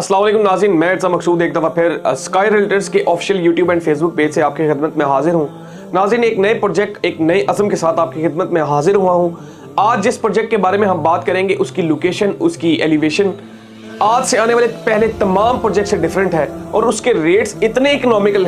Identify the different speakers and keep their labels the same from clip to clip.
Speaker 1: अस्सलाम वालेकुम नाज़रीन, मैं इर्सा मकसूद एक दफ़ा फिर स्काई रियल्टर्स के official YouTube and Facebook page से आपकी खिदमत में हाजिर हूँ। नाज़रीन, एक नए प्रोजेक्ट, एक नए अज़म के साथ आपकी खिदमत में हाजिर हुआ हूँ। आज जिस प्रोजेक्ट के बारे में हम बात करेंगे उसकी लोकेशन, उसकी एलिवेशन आज से आने वाले पहले तमाम प्रोजेक्ट से डिफरेंट है और उसके रेट्स इतने इकोनॉमिकल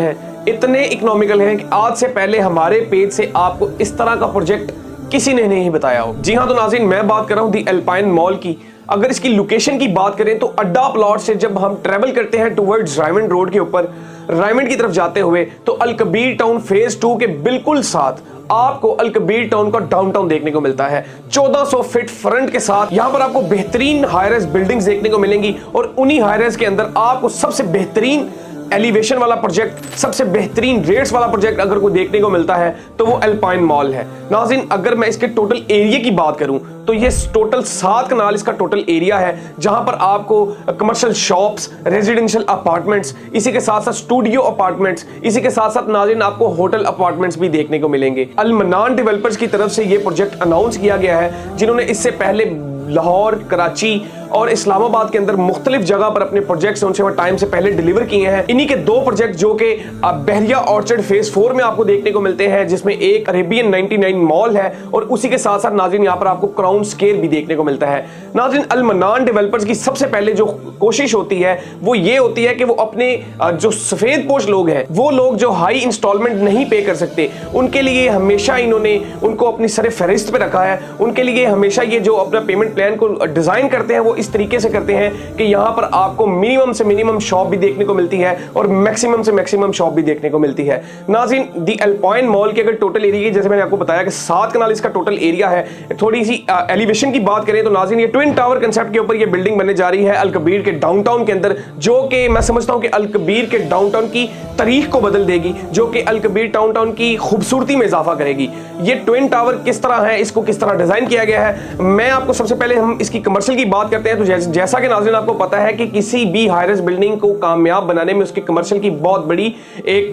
Speaker 1: हैं कि आज से पहले हमारे पेज से आपको इस तरह का प्रोजेक्ट किसी ने नहीं बताया हो। जी हाँ, तो नाज़रीन मैं बात कर रहा हूँ दी अल्पाइन मॉल की। अगर इसकी लोकेशन की बात करें तो अड्डा प्लॉट से जब हम ट्रेवल करते हैं टुवर्ड्स रायमंड रोड के ऊपर, रायमंड की तरफ जाते हुए, तो अल कबीर टाउन फेज 2 के बिल्कुल साथ आपको अल कबीर टाउन का डाउनटाउन देखने को मिलता है। 1400 फीट फ्रंट के साथ यहाँ पर आपको बेहतरीन हाई-राइज बिल्डिंग्स देखने को मिलेंगी और उन्हीं हाई-राइज के अंदर आपको सबसे बेहतरीन एलिवेशन वाला प्रोजेक्ट, सबसे बेहतरीन रेट्स वाला प्रोजेक्ट अगर कोई देखने को मिलता है तो वो अल्पाइन मॉल है। नाज़रीन, अगर मैं इसके टोटल एरिया की बात करूं तो ये टोटल 7 कनाल इसका टोटल एरिया है, जहां पर आपको कमर्शियल शॉप्स, रेजिडेंशियल अपार्टमेंट्स, इसी के साथ साथ स्टूडियो अपार्टमेंट्स, इसी के साथ साथ नाज़रीन आपको होटल अपार्टमेंट्स भी देखने को मिलेंगे। अल मनान डेवलपर्स की तरफ से ये प्रोजेक्ट अनाउंस किया गया है, जिन्होंने इससे पहले लाहौर, कराची और इस्लामाबाद के अंदर मुख्तलिफ जगह पर अपने प्रोजेक्ट्स उनसे टाइम से पहले डिलीवर किए हैं। इन्हीं के 2 प्रोजेक्ट जो कि बहरिया ऑर्चर्ड फेज 4 में आपको देखने को मिलते हैं, जिसमें एक अरेबियन 99 मॉल है और उसी के साथ साथ नाज़रीन यहाँ पर आपको क्राउन स्क्वायर भी देखने को मिलता है। नाज़रीन, अल मनान डेवलपर्स की सबसे पहले जो कोशिश होती है वो ये होती है कि वो अपने जो सफेद पोश लोग हैं, वो लोग जो हाई इंस्टॉलमेंट नहीं पे कर सकते, उनके लिए हमेशा इन्होंने उनको अपनी सर फहरिस्त पे रखा है। उनके लिए हमेशा ये जो अपना पेमेंट प्लान को डिजाइन करते हैं वो इस तरीके से करते हैं कि यहां पर आपको मिनिमम से मिनिमम शॉप भी देखने को मिलती है और मैक्सिमम से मैक्सिमम शॉप भी देखने को मिलती है। नाज़रीन, दी अल्पाइन मॉल के अगर टोटल एरिया, जैसे मैंने आपको बताया कि 7 कनाल इसका टोटल एरिया है। थोड़ी सी एलिवेशन की बात करें तो नाज़रीन ये ट्विन टावर कंसेप्ट के ऊपर ये बिल्डिंग बनने जा रही है अल कबीर के डाउनटाउन के अंदर, जो कि मैं समझता हूं कि अल कबीर के डाउनटाउन की तारीख को बदल देगी, जो कि अल कबीर डाउनटाउन की खूबसूरती में इजाफा करेगी। ये ट्विन टावर किस तरह है, इसको किस तरह डिजाइन किया गया है, मैं आपको सबसे पहले हम इसकी कमर्शियल की बात करते हैं। तो जैसा कि नाज़रीन आपको पता है कि किसी भी हाई-राइज बिल्डिंग को कामयाब बनाने में उसके कमर्शियल की बहुत बड़ी एक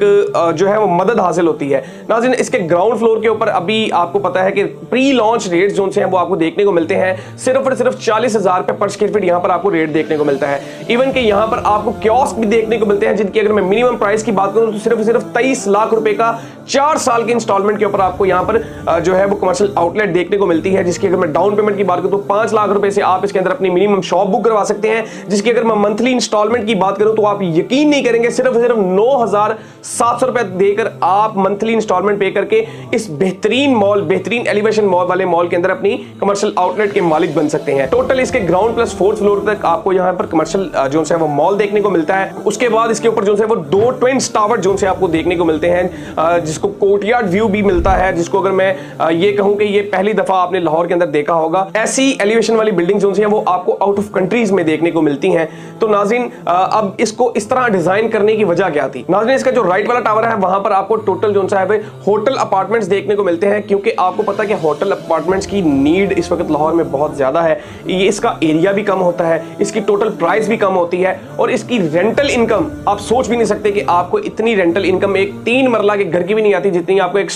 Speaker 1: जो है वो मदद हासिल होती है। नाज़रीन, इसके ग्राउंड फ्लोर के ऊपर अभी आपको पता है कि प्री लॉन्च रेट्स जो हैं वो आपको देखने को मिलते हैं सिर्फ और सिर्फ 40,000 रुपए पर स्क्वायर फीट यहाँ पर आपको रेट देखने को मिलता है। इवन कि यहाँ पर आपको कियोस्क भी देखने को मिलते हैं, जिनकी अगर मैं मिनिमम प्राइस की बात करूँ तो सिर्फ 23 लाख रुपए का 4 साल के इंस्टॉलमेंट के ऊपर आपको यहाँ पर जो है वो कमर्शियल आउटलेट देखने को मिलती है, जिसकी अगर मैं डाउन पेमेंट की बात करूँ तो 5 लाख रुपए से आप इसके अंदर अपनी मिनिमम शॉप बुक करवा सकते हैं, जिसकी अगर मैं मंथली इंस्टॉलमेंट की बात करूं तो आप यकीन नहीं करेंगे, सिर्फ 9,700 रुपए देकर आप मंथली इंस्टॉलमेंट पे करके इस बेहतरीन मॉल, बेहतरीन एलिवेशन मॉल वाले मॉल के अंदर अपनी कमर्शियल आउटलेट के मालिक बन सकते हैं। टोटल इसके ग्राउंड प्लस 4th फ्लोर तक आपको यहाँ पर कमर्शियल जो है वो मॉल देखने को मिलता है। उसके बाद इसके ऊपर जो है वो 2 ट्विन टावर जो से आपको देखने को मिलते हैं, जिसको कोर्टयार्ड व्यू भी मिलता है, जिसको अगर मैं ये कहूं कि ये पहली दफा आपने लाहौर के अंदर देखा होगा। ऐसी एलिवेशन वाली बिल्डिंग जो है वो आपको आउट ऑफ कंट्रीज में देखने को मिलती हैं। तो नाज़रीन, अब इसको इस तरह डिजाइन करने की वजह क्या थी? नाज़रीन, इसका जो राइट वाला टावर है वहां पर आपको टोटल जो है होटल अपार्टमेंट्स देखने को मिलते हैं, क्योंकि आपको पता है कि होटल अपार्टमेंट्स की नीड इस वक्त लाहौर में बहुत ज्यादा है। ये इसका एरिया भी कम होता है, इसकी टोटल प्राइस भी कम होती है और इसकी रेंटल इनकम आप सोच भी नहीं सकते कि आपको इतनी रेंटल इनकम एक 3 मरला के घर की भी नहीं आती, जितनी आपको एक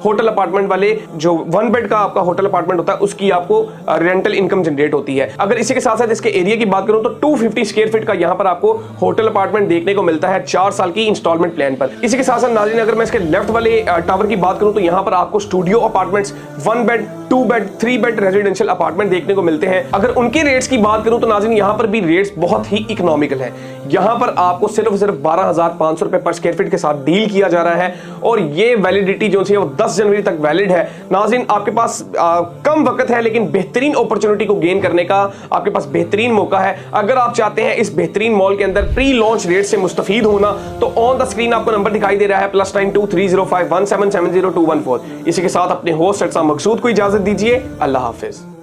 Speaker 1: होटल अपार्टमेंट वाले जो 1 बेड का आपका होटल अपार्टमेंट होता है उसकी आपको रेंटल इनकम जनरेट होती है। अगर इसी के साथ साथ इसके एरिया की बात करूं तो 250 स्क्वायर फीट का यहां पर आपको होटल अपार्टमेंट देखने को मिलता है 4 साल की इंस्टॉलमेंट प्लान पर। इसी के साथ साथ नाज़रीन, अगर मैं इसके लेफ्ट वाले टावर की बात करूं तो यहां पर आपको studio apartments, 1 bed, 2 bed, 3 bed residential apartment देखने को मिलते हैं। अगर उनके रेट्स की बात करूं तो नाज़रीन यहां पर भी रेट्स बहुत ही इकोनॉमिकल है। यहां पर आपको सिर्फ 12,500 रुपए पर स्क्वायर फीट के साथ डील किया जा रहा है और ये वैलिडिटी जो है वो 10 जनवरी तक वैलिड है। नाज़रीन, आपके पास कम वक्त है लेकिन बेहतरीन अपॉर्चुनिटी को गेन करने का आपके पास बेहतरीन मौका है। अगर आप चाहते हैं इस बेहतरीन मॉल के अंदर प्री लॉन्च रेट से मुस्तफीद होना तो ऑन द स्क्रीन आपको नंबर दिखाई दे रहा है +923051770214। इसी के साथ अपने होस्ट इर्सा मकसूद को इजाजत दीजिए। अल्लाह हाफिज।